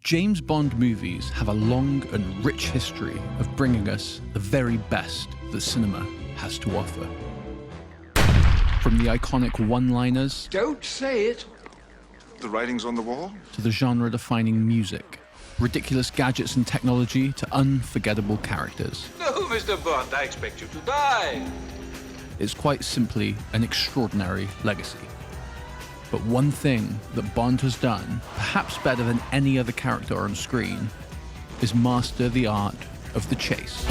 James Bond movies have a long and rich history of bringing us the very best that cinema has to offer. From the iconic one-liners... Don't say it! The writing's on the wall? ...to the genre-defining music, ridiculous gadgets and technology to unforgettable characters. No, Mr. Bond, I expect you to die! It's quite simply an extraordinary legacy. But one thing that Bond has done, perhaps better than any other character on screen, is master the art of the chase.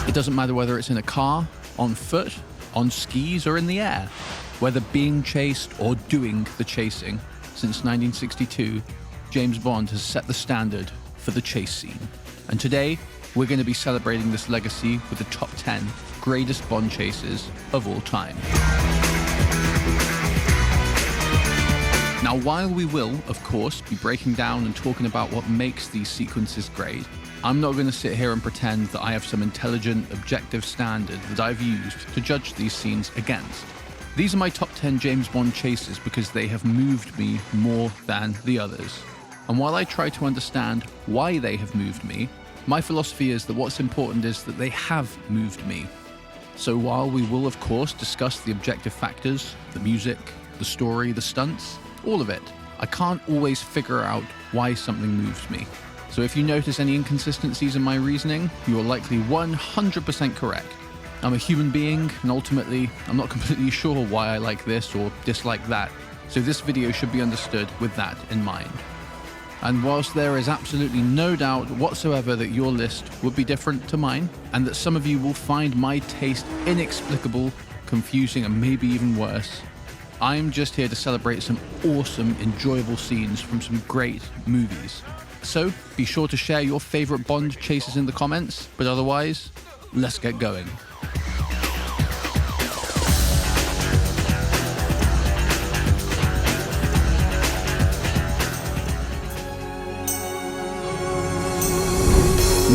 It doesn't matter whether it's in a car, on foot, on skis, or in the air. Whether being chased or doing the chasing, since 1962, James Bond has set the standard for the chase scene. And today, we're going to be celebrating this legacy with the top 10 greatest Bond chases of all time. Now, while we will, of course, be breaking down and talking about what makes these sequences great, I'm not going to sit here and pretend that I have some intelligent, objective standard that I've used to judge these scenes against. These are my top 10 James Bond chases because they have moved me more than the others. And while I try to understand why they have moved me, my philosophy is that what's important is that they have moved me. So while we will, of course, discuss the objective factors, the music, the story, the stunts, all of it, I can't always figure out why something moves me. So if you notice any inconsistencies in my reasoning, you are likely 100% correct. I'm a human being, and ultimately, I'm not completely sure why I like this or dislike that, so this video should be understood with that in mind. And whilst there is absolutely no doubt whatsoever that your list would be different to mine, and that some of you will find my taste inexplicable, confusing, and maybe even worse, I'm just here to celebrate some awesome, enjoyable scenes from some great movies. So be sure to share your favorite Bond chases in the comments, but otherwise, let's get going.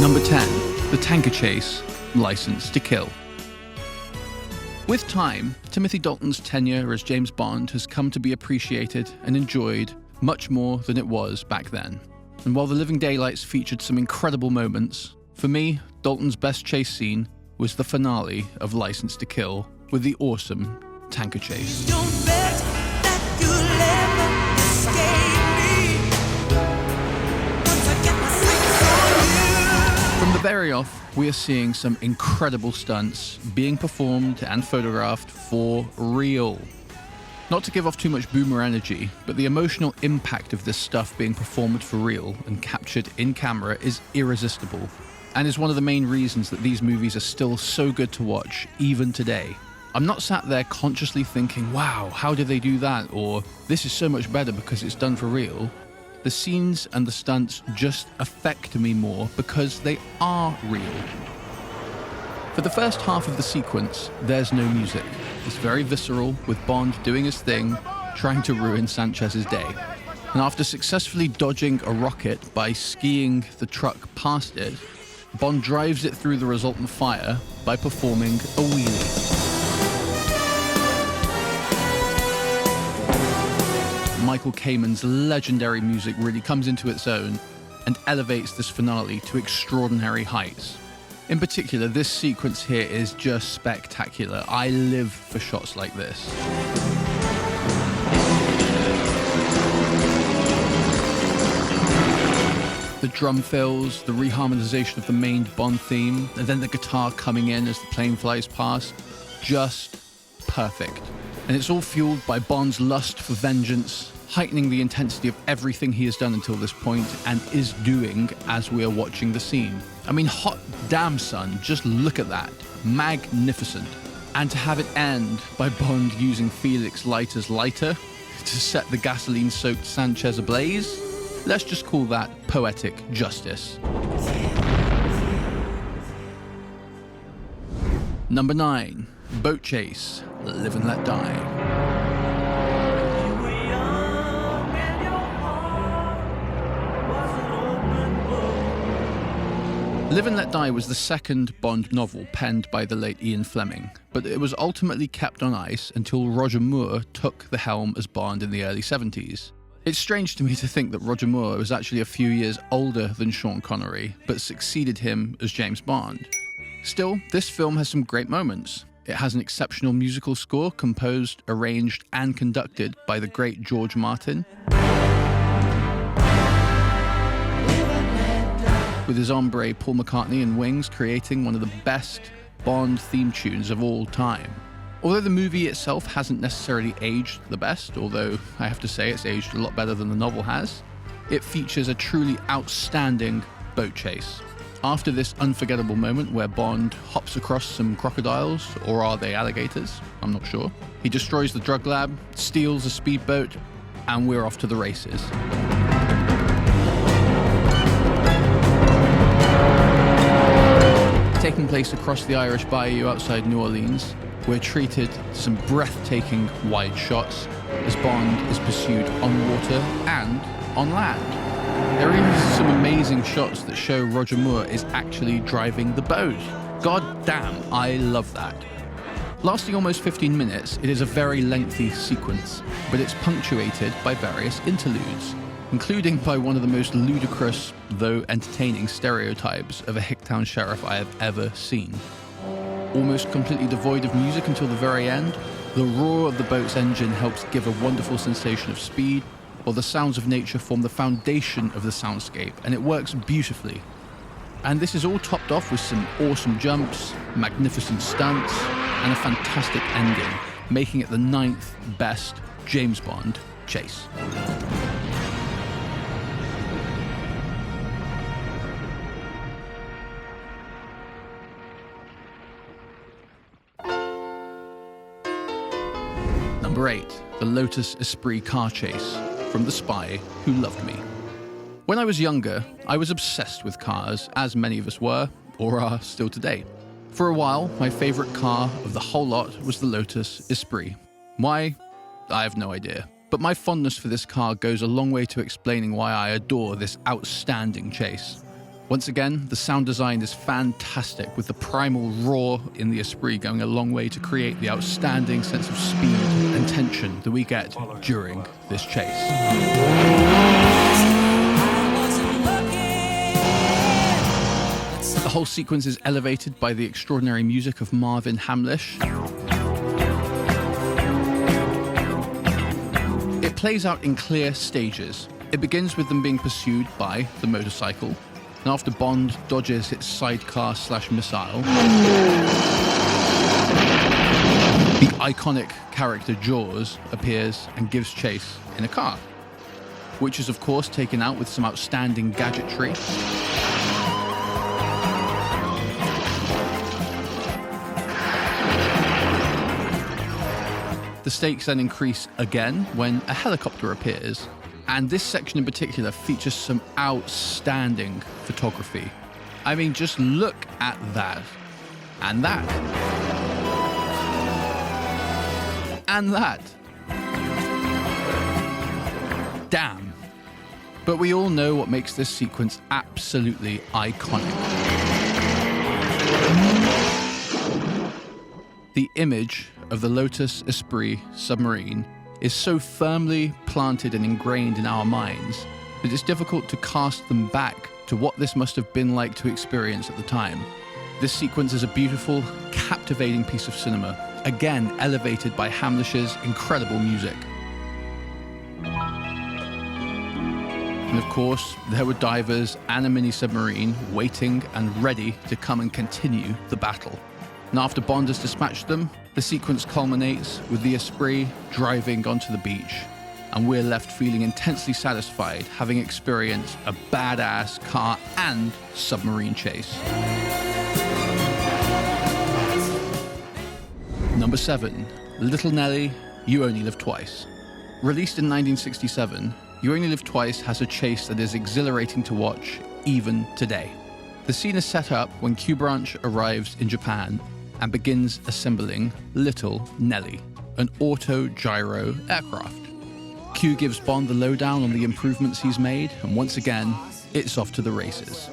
Number 10, the tanker chase, License to Kill. With time, Timothy Dalton's tenure as James Bond has come to be appreciated and enjoyed much more than it was back then. And while The Living Daylights featured some incredible moments, for me, Dalton's best chase scene was the finale of License to Kill with the awesome tanker chase. From the very off, we are seeing some incredible stunts being performed and photographed for real. Not to give off too much boomer energy, but the emotional impact of this stuff being performed for real and captured in camera is irresistible, and is one of the main reasons that these movies are still so good to watch, even today. I'm not sat there consciously thinking, wow, how did they do that? Or this is so much better because it's done for real. The scenes and the stunts just affect me more because they are real. For the first half of the sequence, there's no music. It's very visceral, with Bond doing his thing, trying to ruin Sanchez's day. And after successfully dodging a rocket by skiing the truck past it, Bond drives it through the resultant fire by performing a wheelie. Michael Kamen's legendary music really comes into its own and elevates this finale to extraordinary heights. In particular, this sequence here is just spectacular. I live for shots like this. The drum fills, the reharmonization of the main Bond theme, and then the guitar coming in as the plane flies past, just perfect. And it's all fueled by Bond's lust for vengeance, heightening the intensity of everything he has done until this point and is doing as we are watching the scene. I mean, hot damn son, just look at that. Magnificent. And to have it end by Bond using Felix Leiter's lighter to set the gasoline-soaked Sanchez ablaze, let's just call that poetic justice. Number 9, boat chase, Live and Let Die. Live and Let Die was the second Bond novel penned by the late Ian Fleming, but it was ultimately kept on ice until Roger Moore took the helm as Bond in the early 70s. It's strange to me to think that Roger Moore was actually a few years older than Sean Connery, but succeeded him as James Bond. Still, this film has some great moments. It has an exceptional musical score composed, arranged, and conducted by the great George Martin, with his hombre Paul McCartney and Wings creating one of the best Bond theme tunes of all time. Although the movie itself hasn't necessarily aged the best, although I have to say it's aged a lot better than the novel has, it features a truly outstanding boat chase. After this unforgettable moment where Bond hops across some crocodiles, or are they alligators? I'm not sure. He destroys the drug lab, steals a speedboat, and we're off to the races. Taking place across the Irish Bayou outside New Orleans, we're treated to some breathtaking wide shots as Bond is pursued on water and on land. There are even some amazing shots that show Roger Moore is actually driving the boat. God damn, I love that. Lasting almost 15 minutes, it is a very lengthy sequence, but it's punctuated by various interludes, including by one of the most ludicrous, though entertaining, stereotypes of a Hicktown sheriff I have ever seen. Almost completely devoid of music until the very end, the roar of the boat's engine helps give a wonderful sensation of speed, while the sounds of nature form the foundation of the soundscape, and it works beautifully. And this is all topped off with some awesome jumps, magnificent stunts, and a fantastic ending, making it the 9th best James Bond chase. Number 8, the Lotus Esprit car chase from The Spy Who Loved Me. When I was younger, I was obsessed with cars, as many of us were, or are still today. For a while, my favourite car of the whole lot was the Lotus Esprit. Why? I have no idea. But my fondness for this car goes a long way to explaining why I adore this outstanding chase. Once again, the sound design is fantastic, with the primal roar in the Esprit going a long way to create the outstanding sense of speed and tension that we get during this chase. The whole sequence is elevated by the extraordinary music of Marvin Hamlish. It plays out in clear stages. It begins with them being pursued by the motorcycle, and after Bond dodges its sidecar/missile, the iconic character Jaws appears and gives chase in a car, which is of course taken out with some outstanding gadgetry. The stakes then increase again when a helicopter appears, and this section in particular features some outstanding photography. I mean, just look at that, and that, and that. Damn. But we all know what makes this sequence absolutely iconic. The image of the Lotus Esprit submarine is so firmly planted and ingrained in our minds that it's difficult to cast them back to what this must have been like to experience at the time. This sequence is a beautiful, captivating piece of cinema, again elevated by Hamlish's incredible music. And of course, there were divers and a mini-submarine waiting and ready to come and continue the battle. And after Bond has dispatched them, the sequence culminates with the Esprit driving onto the beach, and we're left feeling intensely satisfied, having experienced a badass car and submarine chase. Number 7, Little Nelly, You Only Live Twice. Released in 1967, You Only Live Twice has a chase that is exhilarating to watch even today. The scene is set up when Q Branch arrives in Japan and begins assembling Little Nelly, an auto-gyro aircraft. Q gives Bond the lowdown on the improvements he's made, and once again, it's off to the races.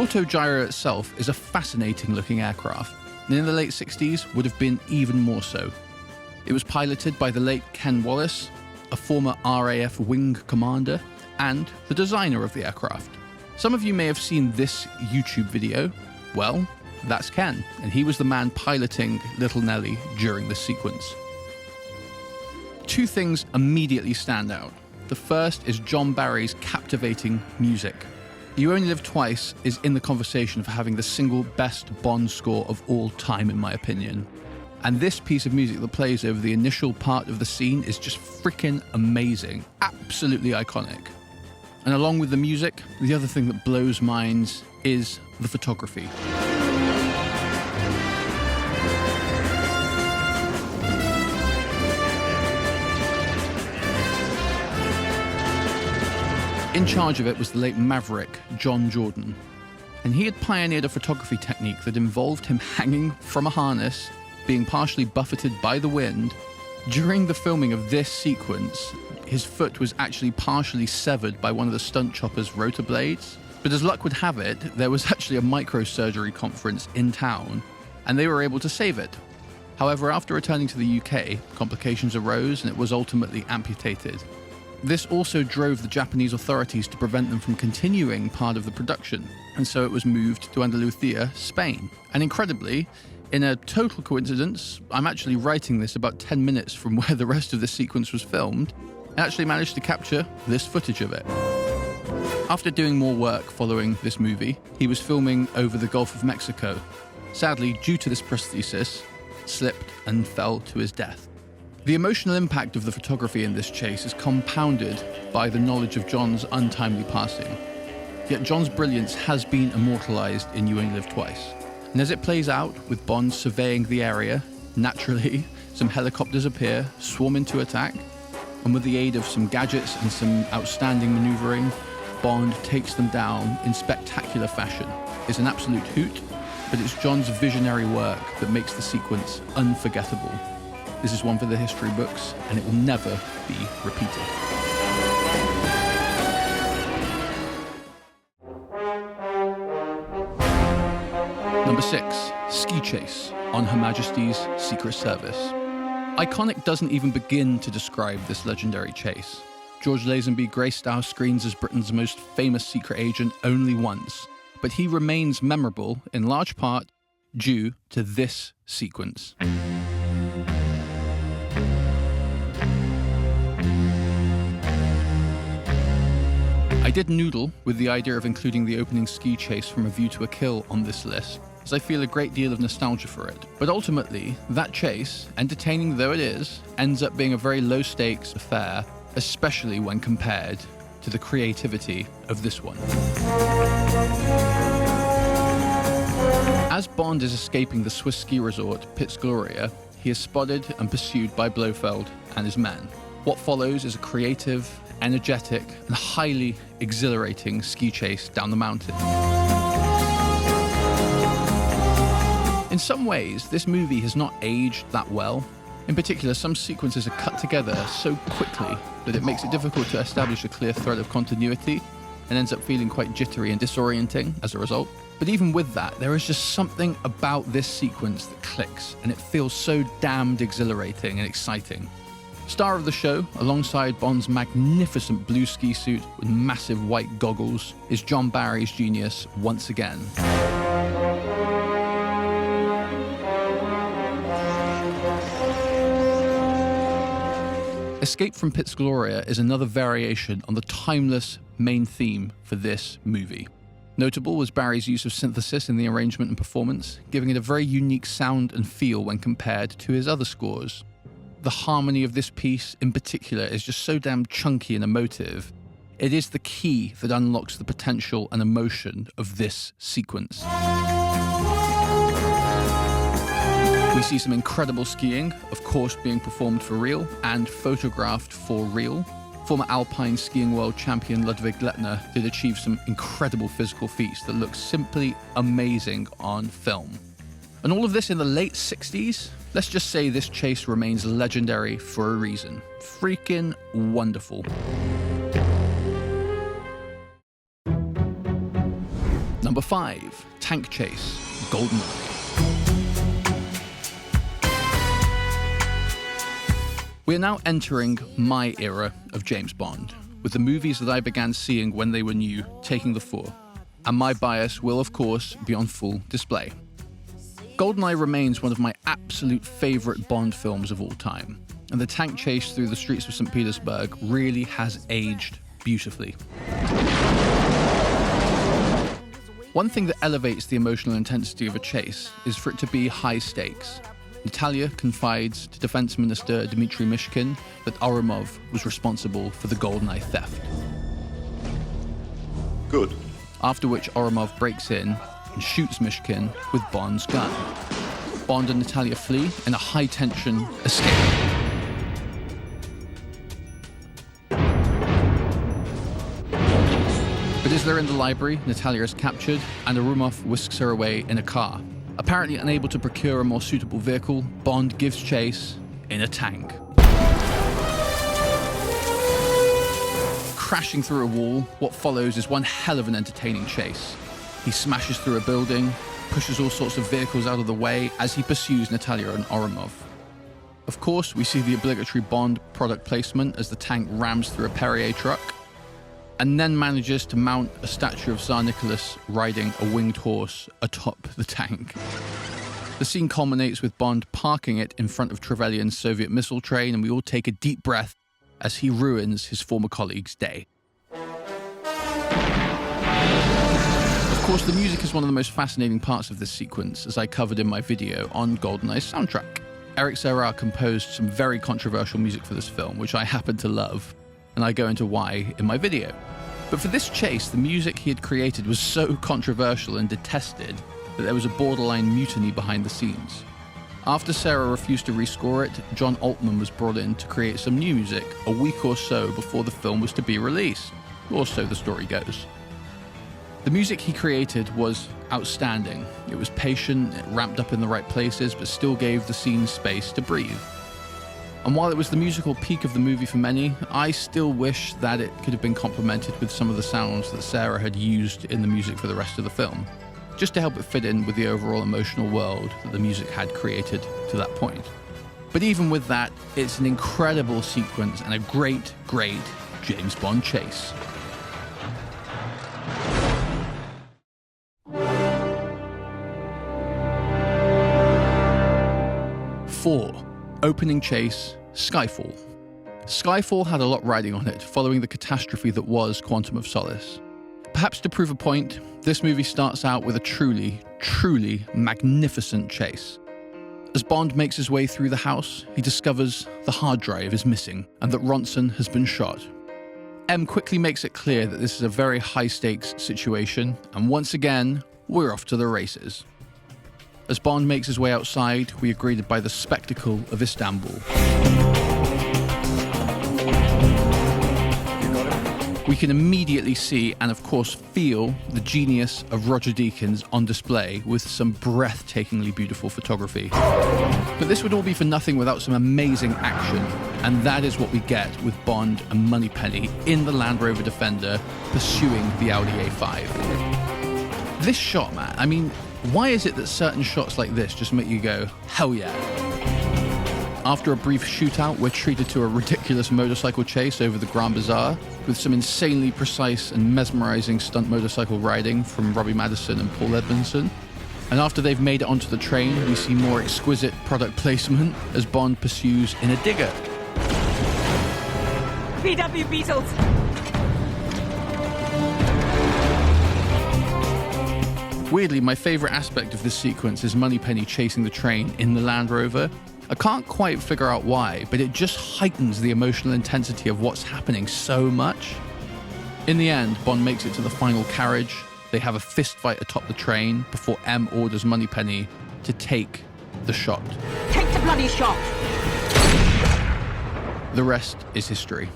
autogyro itself is a fascinating looking aircraft, and in the late 60s would have been even more so. It was piloted by the late Ken Wallace, a former RAF wing commander, and the designer of the aircraft. Some of you may have seen this YouTube video. Well, that's Ken, and he was the man piloting Little Nelly during this sequence. Two things immediately stand out. The first is John Barry's captivating music. You Only Live Twice is in the conversation for having the single best Bond score of all time, in my opinion. And this piece of music that plays over the initial part of the scene is just freaking amazing. Absolutely iconic. And along with the music, the other thing that blows minds is the photography. In charge of it was the late maverick John Jordan, and he had pioneered a photography technique that involved him hanging from a harness, being partially buffeted by the wind. During the filming of this sequence, his foot was actually partially severed by one of the stunt chopper's rotor blades. But as luck would have it, there was actually a microsurgery conference in town, and they were able to save it. However, after returning to the UK, complications arose and it was ultimately amputated. This also drove the Japanese authorities to prevent them from continuing part of the production, and so it was moved to Andalusia, Spain. And incredibly, in a total coincidence, I'm actually writing this about 10 minutes from where the rest of the sequence was filmed, and actually managed to capture this footage of it. After doing more work following this movie, he was filming over the Gulf of Mexico. Sadly, due to this prosthesis, slipped and fell to his death. The emotional impact of the photography in this chase is compounded by the knowledge of John's untimely passing. Yet John's brilliance has been immortalized in You Only Live Twice. And as it plays out, with Bond surveying the area, naturally, some helicopters appear, swarm into attack, and with the aid of some gadgets and some outstanding maneuvering, Bond takes them down in spectacular fashion. It's an absolute hoot, but it's John's visionary work that makes the sequence unforgettable. This is one for the history books, and it will never be repeated. Number 6, Ski Chase on Her Majesty's Secret Service. Iconic doesn't even begin to describe this legendary chase. George Lazenby graced our screens as Britain's most famous secret agent only once, but he remains memorable in large part due to this sequence. I did noodle with the idea of including the opening ski chase from A View to a Kill on this list, as I feel a great deal of nostalgia for it. But ultimately, that chase, entertaining though it is, ends up being a very low-stakes affair, especially when compared to the creativity of this one. As Bond is escaping the Swiss ski resort Piz Gloria, he is spotted and pursued by Blofeld and his men. What follows is a creative, energetic, and highly exhilarating ski chase down the mountain. In some ways, this movie has not aged that well. In particular, some sequences are cut together so quickly that it makes it difficult to establish a clear thread of continuity and ends up feeling quite jittery and disorienting as a result. But even with that, there is just something about this sequence that clicks, and it feels so damned exhilarating and exciting. Star of the show, alongside Bond's magnificent blue ski suit with massive white goggles, is John Barry's genius once again. Escape from Piz Gloria is another variation on the timeless main theme for this movie. Notable was Barry's use of synthesis in the arrangement and performance, giving it a very unique sound and feel when compared to his other scores. The harmony of this piece in particular is just so damn chunky and emotive. It is the key that unlocks the potential and emotion of this sequence. We see some incredible skiing, of course being performed for real and photographed for real. Former alpine skiing world champion Ludwig Lettner did achieve some incredible physical feats that look simply amazing on film. And all of this in the late 60s? Let's just say this chase remains legendary for a reason. Freaking wonderful. Number Number 5, tank chase, GoldenEye. We are now entering my era of James Bond, with the movies that I began seeing when they were new taking the fore, and my bias will, of course, be on full display. GoldenEye remains one of my absolute favourite Bond films of all time, and the tank chase through the streets of St. Petersburg really has aged beautifully. One thing that elevates the emotional intensity of a chase is for it to be high stakes. Natalia confides to Defense Minister Dmitry Mishkin that Oromov was responsible for the GoldenEye theft. Good. After which Oromov breaks in and shoots Mishkin with Bond's gun. Bond and Natalia flee in a high-tension escape. But as they're in the library, Natalia is captured and Oromov whisks her away in a car. Apparently unable to procure a more suitable vehicle, Bond gives chase in a tank. Crashing through a wall, what follows is one hell of an entertaining chase. He smashes through a building, pushes all sorts of vehicles out of the way as he pursues Natalia and Oromov. Of course, we see the obligatory Bond product placement as the tank rams through a Perrier truck, and then manages to mount a statue of Tsar Nicholas riding a winged horse atop the tank. The scene culminates with Bond parking it in front of Trevelyan's Soviet missile train, and we all take a deep breath as he ruins his former colleague's day. Of course, the music is one of the most fascinating parts of this sequence, as I covered in my video on GoldenEye's soundtrack. Eric Serra composed some very controversial music for this film, which I happen to love, and I go into why in my video. But for this chase, the music he had created was so controversial and detested that there was a borderline mutiny behind the scenes. After Serra refused to rescore it, John Altman was brought in to create some new music a week or so before the film was to be released, or so the story goes. The music he created was outstanding. It was patient, it ramped up in the right places, but still gave the scene space to breathe. And while it was the musical peak of the movie for many, I still wish that it could have been complemented with some of the sounds that Serra had used in the music for the rest of the film, just to help it fit in with the overall emotional world that the music had created to that point. But even with that, it's an incredible sequence and a great, great James Bond chase. Four, opening chase, Skyfall. Skyfall had a lot riding on it following the catastrophe that was Quantum of Solace. Perhaps to prove a point, this movie starts out with a truly, truly magnificent chase. As Bond makes his way through the house, he discovers the hard drive is missing and that Ronson has been shot. M quickly makes it clear that this is a very high-stakes situation, and once again, we're off to the races. As Bond makes his way outside, we are greeted by the spectacle of Istanbul. We can immediately see and of course feel the genius of Roger Deakins on display with some breathtakingly beautiful photography. But this would all be for nothing without some amazing action, and that is what we get with Bond and Moneypenny in the Land Rover Defender pursuing the Audi A5. This shot, man, I mean, why is it that certain shots like this just make you go, hell yeah? After a brief shootout, we're treated to a ridiculous motorcycle chase over the Grand Bazaar with some insanely precise and mesmerizing stunt motorcycle riding from Robbie Madison and Paul Edmondson. And after they've made it onto the train, we see more exquisite product placement as Bond pursues in a digger. VW Beetles! Weirdly, my favorite aspect of this sequence is Moneypenny chasing the train in the Land Rover. I can't quite figure out why, but it just heightens the emotional intensity of what's happening so much. In the end, Bond makes it to the final carriage. They have a fist fight atop the train before M orders Moneypenny to take the shot. Take the bloody shot! The rest is history.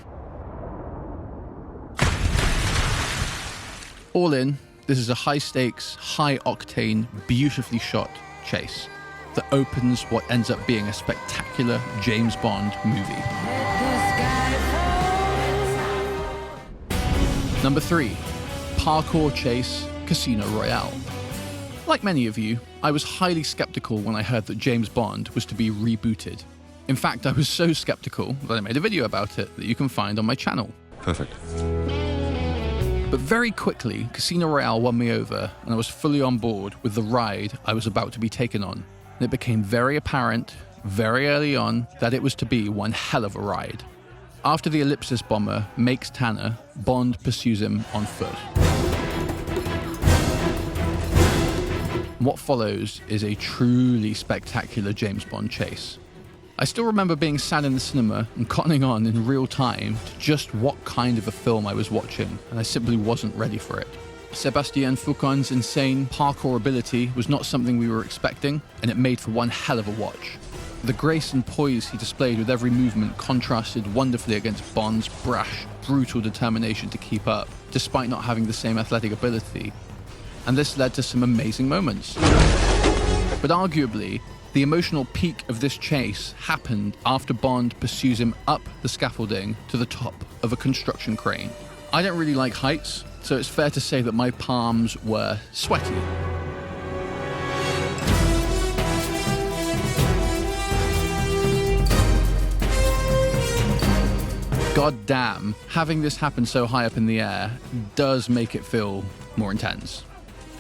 All in, this is a high-stakes, high-octane, beautifully shot chase that opens what ends up being a spectacular James Bond movie. Number 3, parkour chase, Casino Royale. Like many of you, I was highly skeptical when I heard that James Bond was to be rebooted. In fact, I was so skeptical that I made a video about it that you can find on my channel. Perfect. But very quickly, Casino Royale won me over, and I was fully on board with the ride I was about to be taken on. And it became very apparent, very early on, that it was to be one hell of a ride. After the Ellipsis bomber makes Tanner, Bond pursues him on foot. What follows is a truly spectacular James Bond chase. I still remember being sat in the cinema and cottoning on in real time to just what kind of a film I was watching, and I simply wasn't ready for it. Sébastien Foucault's insane parkour ability was not something we were expecting, and it made for one hell of a watch. The grace and poise he displayed with every movement contrasted wonderfully against Bond's brash, brutal determination to keep up, despite not having the same athletic ability. And this led to some amazing moments. But arguably, the emotional peak of this chase happened after Bond pursues him up the scaffolding to the top of a construction crane. I don't really like heights, so it's fair to say that my palms were sweaty. God damn, having this happen so high up in the air does make it feel more intense.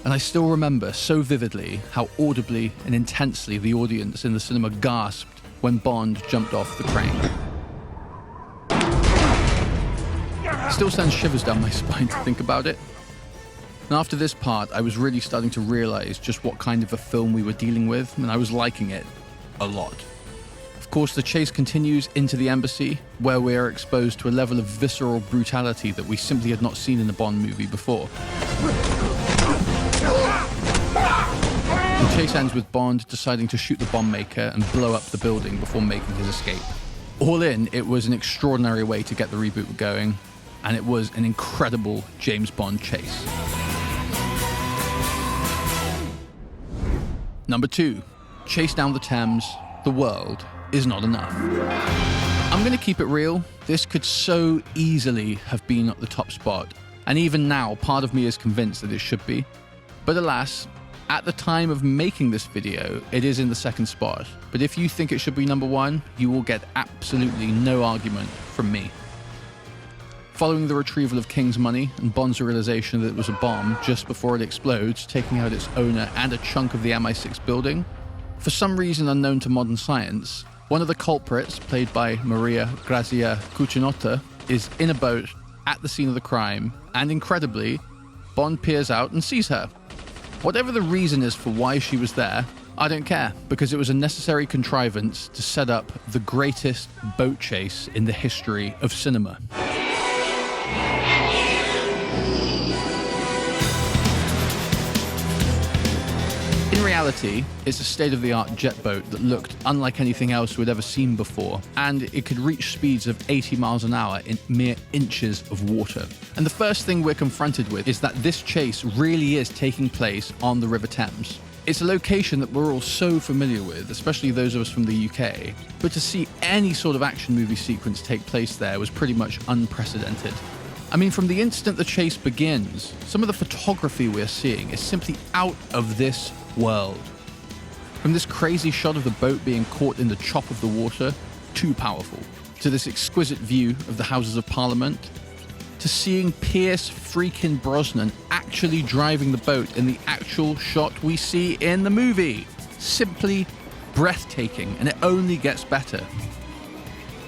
And I still remember so vividly how audibly and intensely the audience in the cinema gasped when Bond jumped off the crane. It still sends shivers down my spine to think about it. And after this part, I was really starting to realize just what kind of a film we were dealing with, and I was liking it a lot. Of course, the chase continues into the embassy, where we are exposed to a level of visceral brutality that we simply had not seen in a Bond movie before. The chase ends with Bond deciding to shoot the bomb maker and blow up the building before making his escape. All in, it was an extraordinary way to get the reboot going, and it was an incredible James Bond chase. Number 2, Chase Down the Thames, The World Is Not Enough. I'm going to keep it real. This could so easily have been at the top spot, and even now, part of me is convinced that it should be. But alas, at the time of making this video, it is in the second spot. But if you think it should be number 1, you will get absolutely no argument from me. Following the retrieval of King's money and Bond's realization that it was a bomb just before it explodes, taking out its owner and a chunk of the MI6 building, for some reason unknown to modern science, one of the culprits, played by Maria Grazia Cucinotta, is in a boat at the scene of the crime, and incredibly, Bond peers out and sees her. Whatever the reason is for why she was there, I don't care, because it was a necessary contrivance to set up the greatest boat chase in the history of cinema. In reality, it's a state-of-the-art jet boat that looked unlike anything else we'd ever seen before, and it could reach speeds of 80 miles an hour in mere inches of water. And the first thing we're confronted with is that this chase really is taking place on the River Thames. It's a location that we're all so familiar with, especially those of us from the UK, but to see any sort of action movie sequence take place there was pretty much unprecedented. I mean, from the instant the chase begins, some of the photography we're seeing is simply out of this world. From this crazy shot of the boat being caught in the chop of the water, too powerful, to this exquisite view of the Houses of Parliament, to seeing Pierce freaking Brosnan actually driving the boat in the actual shot we see in the movie. Simply breathtaking, and it only gets better.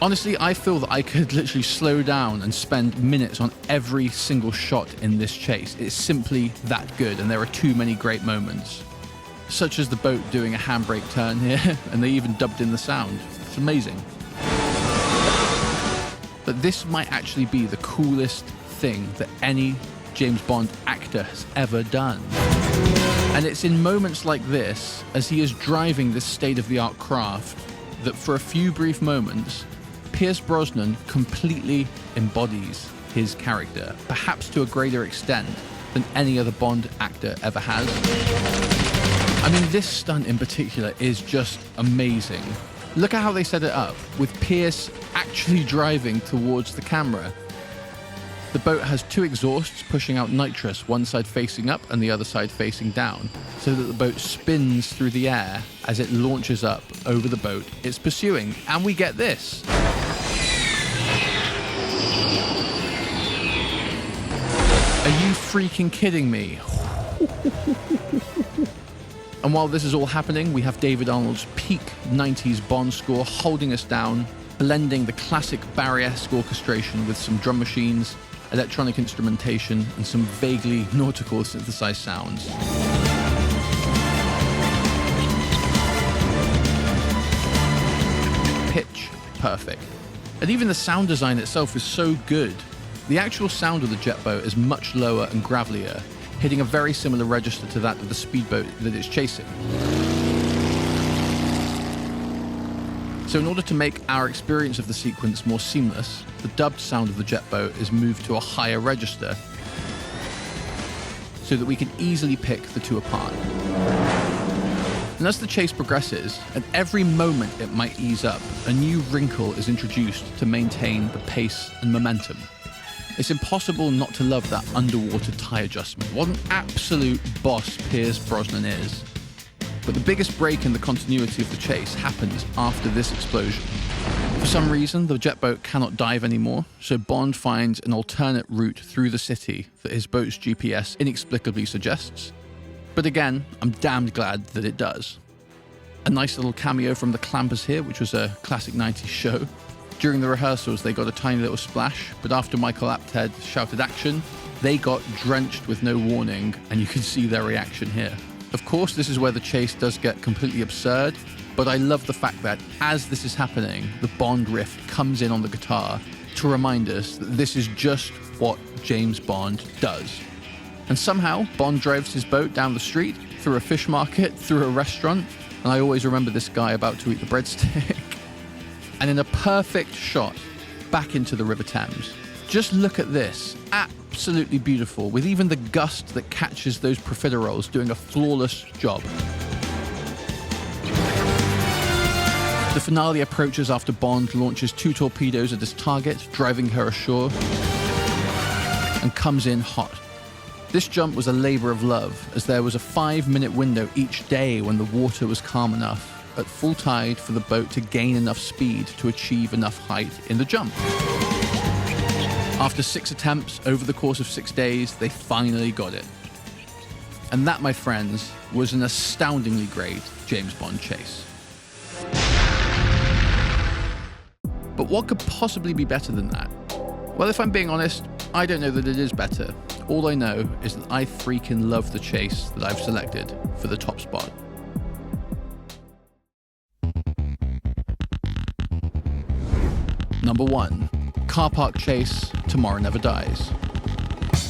Honestly, I feel that I could literally slow down and spend minutes on every single shot in this chase. It's simply that good, and there are too many great moments. Such as the boat doing a handbrake turn here, and they even dubbed in the sound. It's amazing. But this might actually be the coolest thing that any James Bond actor has ever done. And it's in moments like this, as he is driving this state-of-the-art craft, that for a few brief moments, Pierce Brosnan completely embodies his character, perhaps to a greater extent than any other Bond actor ever has. I mean, this stunt in particular is just amazing. Look at how they set it up, with Pierce actually driving towards the camera. The boat has two exhausts pushing out nitrous, one side facing up and the other side facing down, so that the boat spins through the air as it launches up over the boat it's pursuing. And we get this. Are you freaking kidding me? And while this is all happening, we have David Arnold's peak 90s Bond score holding us down, blending the classic Barry-esque orchestration with some drum machines, electronic instrumentation, and some vaguely nautical synthesized sounds. Pitch perfect. And even the sound design itself is so good. The actual sound of the jet boat is much lower and gravelier, hitting a very similar register to that of the speedboat that it's chasing. So in order to make our experience of the sequence more seamless, the dubbed sound of the jet boat is moved to a higher register so that we can easily pick the two apart. And as the chase progresses, at every moment it might ease up, a new wrinkle is introduced to maintain the pace and momentum. It's impossible not to love that underwater tie adjustment. What an absolute boss Pierce Brosnan is. But the biggest break in the continuity of the chase happens after this explosion. For some reason, the jet boat cannot dive anymore, so Bond finds an alternate route through the city that his boat's GPS inexplicably suggests. But again, I'm damned glad that it does. A nice little cameo from the Clampers here, which was a classic 90s show. During the rehearsals, they got a tiny little splash, but after Michael Apted shouted action, they got drenched with no warning, and you can see their reaction here. Of course, this is where the chase does get completely absurd, but I love the fact that as this is happening, the Bond riff comes in on the guitar to remind us that this is just what James Bond does. And somehow, Bond drives his boat down the street, through a fish market, through a restaurant, and I always remember this guy about to eat the breadstick. And in a perfect shot, back into the River Thames. Just look at this. Absolutely beautiful, with even the gust that catches those profiteroles doing a flawless job. The finale approaches after Bond launches 2 torpedoes at his target, driving her ashore, and comes in hot. This jump was a labor of love, as there was a 5-minute window each day when the water was calm enough at full tide for the boat to gain enough speed to achieve enough height in the jump. After 6 attempts over the course of 6 days, they finally got it. And that, my friends, was an astoundingly great James Bond chase. But what could possibly be better than that? Well, if I'm being honest, I don't know that it is better. All I know is that I freaking love the chase that I've selected for the top spot. Number 1, car park chase, Tomorrow Never Dies.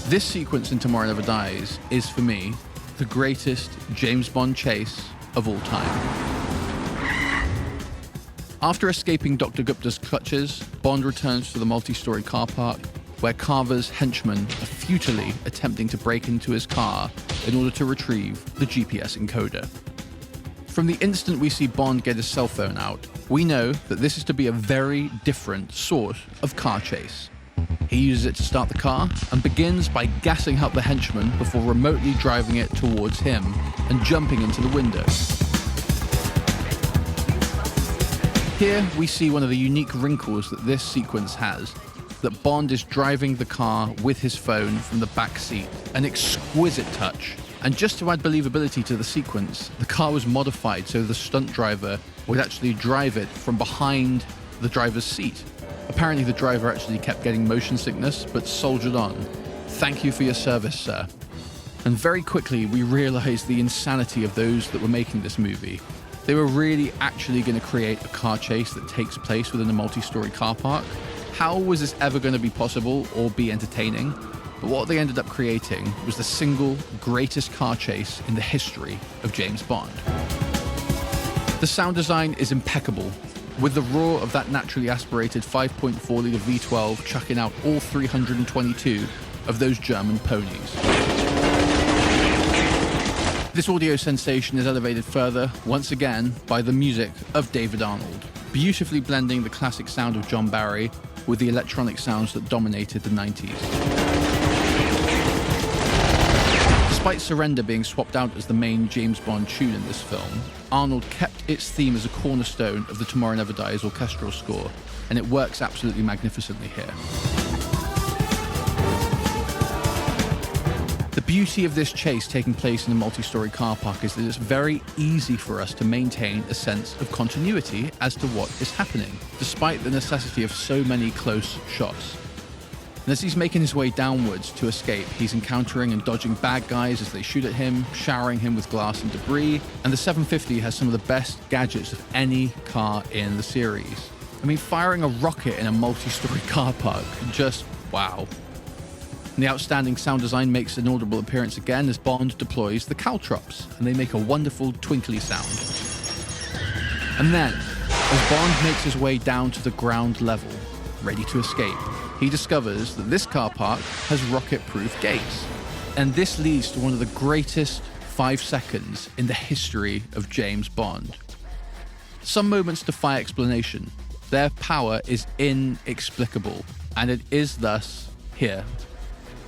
This sequence in Tomorrow Never Dies is, for me, the greatest James Bond chase of all time. After escaping Dr. Gupta's clutches, Bond returns to the multi-story car park, where Carver's henchmen are futilely attempting to break into his car in order to retrieve the GPS encoder. From the instant we see Bond get his cell phone out, we know that this is to be a very different sort of car chase. He uses it to start the car and begins by gassing up the henchman before remotely driving it towards him and jumping into the window. Here we see one of the unique wrinkles that this sequence has, that Bond is driving the car with his phone from the back seat, an exquisite touch. And just to add believability to the sequence, the car was modified so the stunt driver would actually drive it from behind the driver's seat. Apparently the driver actually kept getting motion sickness, but soldiered on. Thank you for your service, sir. And very quickly we realized the insanity of those that were making this movie. They were really actually going to create a car chase that takes place within a multi-story car park. How was this ever going to be possible or be entertaining? But what they ended up creating was the single greatest car chase in the history of James Bond. The sound design is impeccable, with the roar of that naturally aspirated 5.4-litre V12 chucking out all 322 of those German ponies. This audio sensation is elevated further, once again, by the music of David Arnold, beautifully blending the classic sound of John Barry with the electronic sounds that dominated the 90s. Despite Surrender being swapped out as the main James Bond tune in this film, Arnold kept its theme as a cornerstone of the Tomorrow Never Dies orchestral score, and it works absolutely magnificently here. The beauty of this chase taking place in a multi-story car park is that it's very easy for us to maintain a sense of continuity as to what is happening, despite the necessity of so many close shots. And as he's making his way downwards to escape, he's encountering and dodging bad guys as they shoot at him, showering him with glass and debris, and the 750 has some of the best gadgets of any car in the series. I mean, firing a rocket in a multi-story car park, just wow. And the outstanding sound design makes an audible appearance again as Bond deploys the caltrops, and they make a wonderful twinkly sound. And then, as Bond makes his way down to the ground level, ready to escape, he discovers that this car park has rocket-proof gates. And this leads to one of the greatest 5 seconds in the history of James Bond. Some moments defy explanation. Their power is inexplicable, and it is thus here.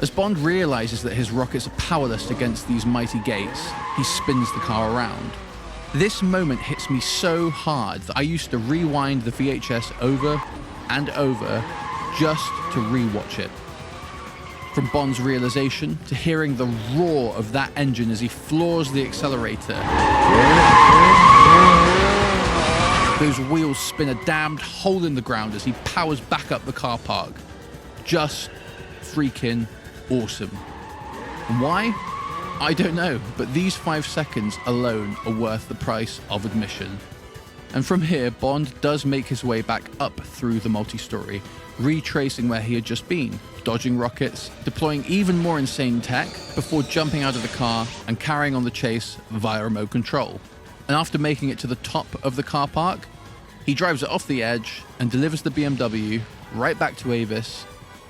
As Bond realizes that his rockets are powerless against these mighty gates, he spins the car around. This moment hits me so hard that I used to rewind the VHS over and over just to rewatch it. From Bond's realization to hearing the roar of that engine as he floors the accelerator. Those wheels spin a damned hole in the ground as he powers back up the car park. Just freaking awesome. And why? I don't know, but these 5 seconds alone are worth the price of admission. And from here, Bond does make his way back up through the multi-story, retracing where he had just been, dodging rockets, deploying even more insane tech, before jumping out of the car and carrying on the chase via remote control. And after making it to the top of the car park, he drives it off the edge and delivers the BMW right back to Avis,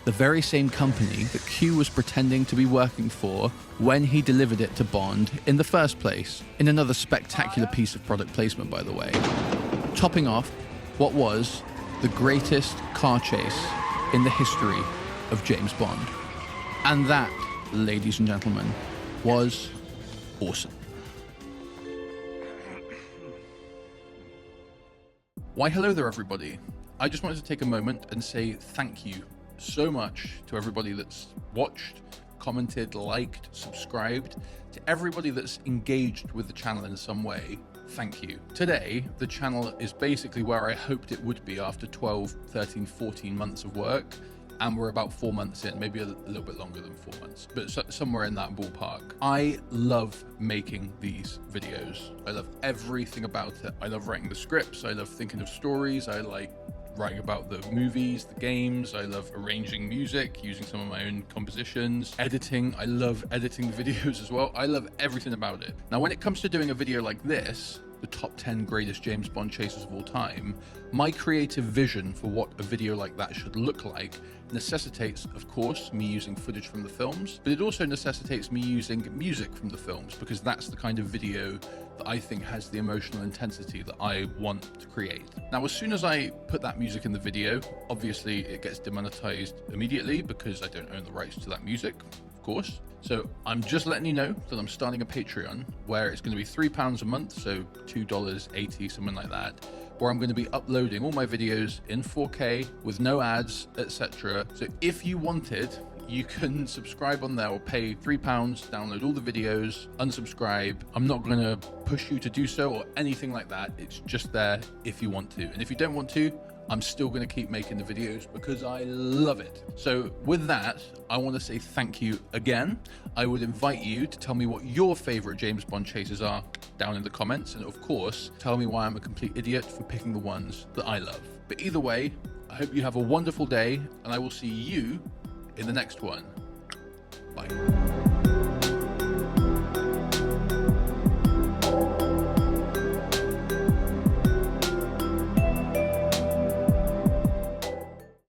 the very same company that Q was pretending to be working for when he delivered it to Bond in the first place, in another spectacular piece of product placement, by the way. Topping off what was the greatest car chase in the history of James Bond. And that, ladies and gentlemen, was awesome. Why, hello there, everybody. I just wanted to take a moment and say thank you so much to everybody that's watched, commented, liked, subscribed, to everybody that's engaged with the channel in some way. Thank you. Today, the channel is basically where I hoped it would be after 12, 13, 14 months of work, and we're about 4 months in, maybe a little bit longer than 4 months, but somewhere in that ballpark. I love making these videos. I love everything about it. I love writing the scripts. I love thinking of stories. I like writing about the movies, the games. I love arranging music, using some of my own compositions, editing. I love editing the videos as well. I love everything about it. Now, when it comes to doing a video like this, the top 10 greatest James Bond chases of all time, my creative vision for what a video like that should look like necessitates, of course, me using footage from the films, but it also necessitates me using music from the films, because that's the kind of video that I think has the emotional intensity that I want to create. Now, as soon as I put that music in the video, obviously it gets demonetized immediately because I don't own the rights to that music, of course. So I'm just letting you know that I'm starting a Patreon where it's going to be £3 a month, so $2.80, something like that, where I'm going to be uploading all my videos in 4K with no ads, etc. So if you wanted, you can subscribe on there or pay £3, download all the videos, unsubscribe. I'm not going to push you to do so or anything like that. It's just there if you want to. And if you don't want to, I'm still going to keep making the videos because I love it. So with that, I want to say thank you again. I would invite you to tell me what your favorite James Bond chases are down in the comments. And of course, tell me why I'm a complete idiot for picking the ones that I love. But either way, I hope you have a wonderful day and I will see you in the next one. Bye.